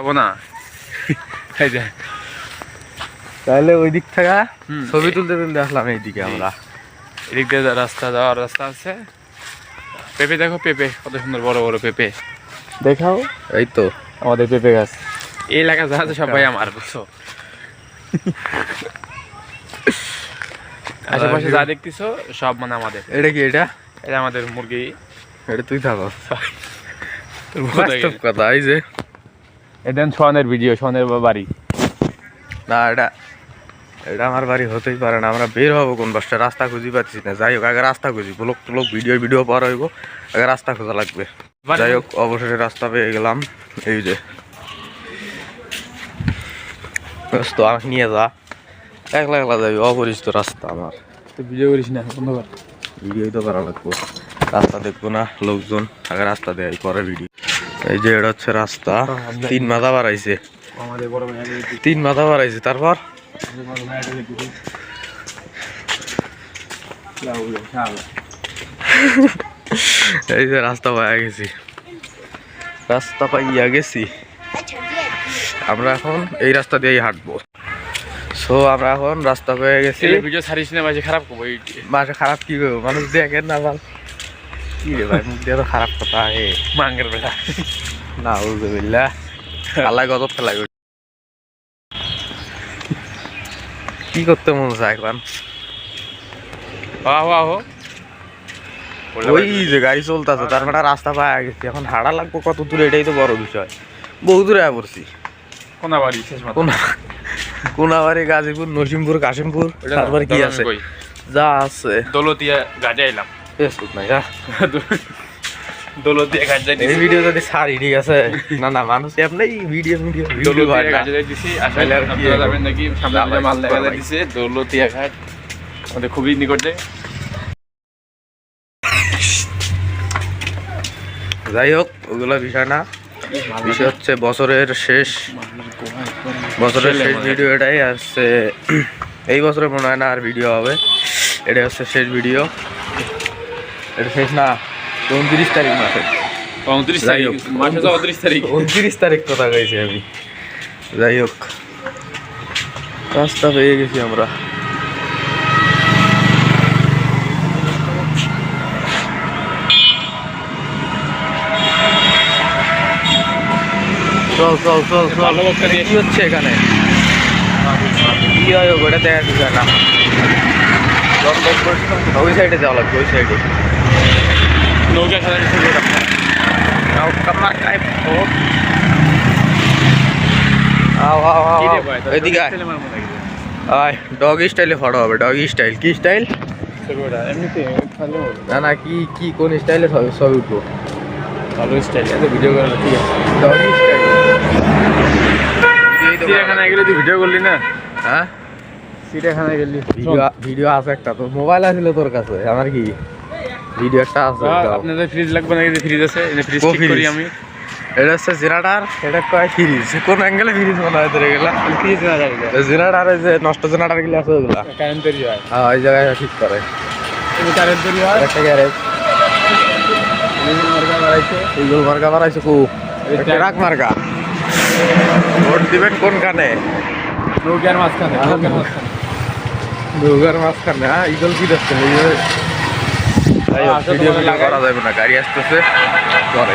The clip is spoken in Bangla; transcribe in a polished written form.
যাবো না এই যে তাহলে ওই দিক থেকে ছবি তুলতে তুলতে আসলাম এইদিকে আমরা। এদিক দিয়ে রাস্তা যাওয়ার রাস্তা আছে। পেঁপে দেখো, পেঁপে কত সুন্দর বড় বড় পেঁপে দেখাও। এই তো আমাদের পেঁপে গাছ। এই এলাকা যা আছে সবাই আমার, বুঝছো? আশেপাশে যা দেখতেছো সব মানে আমাদের। এটা কি? এটা আমাদের মুরগি। এটা তুই থাকো বাস্তব কথা। এই যে এটা সোহানের ভিডিও, সোহানের বাড়ি না, এটা এটা আমার বাড়ি হতেই পারে না। আমরা বের হবো কোন বাসটা, রাস্তা খুঁজি পাচ্ছি না। যাই হোক, আগে রাস্তা খুঁজি। ব্লগ টলগ ভিডিও পার হইব, আগে রাস্তা খোঁজা লাগবে। যাই হোক, অবশেষে রাস্তা পেয়ে গেলাম। এই যে তো আমাকে নিয়ে যা, একলা একলা যাবি, অপরিচিত রাস্তা আমার। ভিডিও করিস না, বন্ধ কর। ভিডিওই তো করা লাগবো, রাস্তা দেখবো না লোকজন, আগে রাস্তা দেয় পরে ভিডিও। এই যে এটা হচ্ছে রাস্তা। 3 মাথা বাড়াইছে, 3 মাথা বাড়াইছে। তারপর এই যে রাস্তা পাইয়া গেছি, রাস্তা পাইয়া গেছি। আমরা এখন এই রাস্তা দিয়েই হাঁটবো। সো আমরা এখন রাস্তা পেয়ে গেছি। ভিডিও ছাড়িস না, মাঝে খারাপ করবো। মাঝে খারাপ কি করবো? মানুষ দেখেন না ভাল। কি রে ভাই, মুখ দিয়ে তো খারাপ কথা। মাঙ্গের বেটা না, বুঝতে পারলা, আল্লাহ গজব ফেলাই। কি করতে মন চায় এখন? ওই যে গাড়ি চলতেছে, তার মানে রাস্তা পাওয়া গেছে। এখন হাঁটা লাগবো কত দূরে, এটাই তো বড় বিষয়। বহু দূরে পড়ছি। কোনাবাড়ি, গাজীপুর, নরসিংপুর, কাশিমপুর, তারপরে কি আছে যা আছে। দৌলতিয়া ঘাটে আইলাম। দৌলতিয়া ঘাট যাই। এই ভিডিও যদি ছাড়ি, ঠিক আছে? না না, মানুষ এমনি ভিডিও ঘাটে যাই দিছি। আসলে আর কি যাবেন নাকি, সামনে মাল দেখা যাই দিছে। দৌলতিয়া ঘাট আমাদের খুবই নিকটে। যাই হোক, ওগুলো বিষয় না। বিষয় হচ্ছে বছরের শেষ ভিডিও এটাই আসছে। এই বছরে মনে হয় না আর ভিডিও হবে, এটা হচ্ছে শেষ ভিডিও। এটা শেষ না, 29 তারিখ মাসে। 29 তারিখ কথা কইছি আমি। যাই হোক, রাস্তা পেয়ে গেছি আমরা। চল চল চল চল। কি হচ্ছে এখানে? কি হয় ওটা দেখা দিচ্ছে না। ওই সাইডে যাওয়া লাগবে, ওই সাইডে। নৌকা খেলা এদিকে আয়। ডগ স্টাইলে ফটো হবে। ডগ স্টাইল কি স্টাইল? না না, কি কি কোন স্টাইলে ছবি উঠবো? ভালো স্টাইল, এত ভিডিও করা ঠিক আছে। Dog style. চিড়িয়াখানায় গেলে তুই ভিডিও করলি না? হ্যাঁ, চিড়িয়াখানায় গেলি। ভিডিও আছে একটা। তো মোবাইল আছিল তোর কাছে, আমার কি ভিডিও একটা আছে। আপনাদের ফ্রিজ লাগবে নাকি? ফ্রিজ আছে, ফ্রিজ ঠিক করি আমি। এটা হচ্ছে জেনারেটর, এটা কয় ফ্রিজ। কোন অ্যাঙ্গেলে ফ্রিজ মনে হয় তোর? এগুলা ফ্রিজ না, জেনারেটর, যে নষ্ট জেনারেটর গুলো আছে ওগুলা কারেন্ট তৈরি হয়। হ্যাঁ, ওই জায়গায় ঠিক করে কারেন্ট তৈরি হয়। একটা গ্যারেজ ইগুল মার্কা বাড়াইছে। খুব ট্রাক মার্কা। ভোট দিবেন কোনখানে? নৌকার মাঝখানে। নৌকার মাঝখানে। হ্যাঁ, ইগল কি দেখছেন? ভিডিও করা যাবে না, গাড়ি আসতেছে পরে।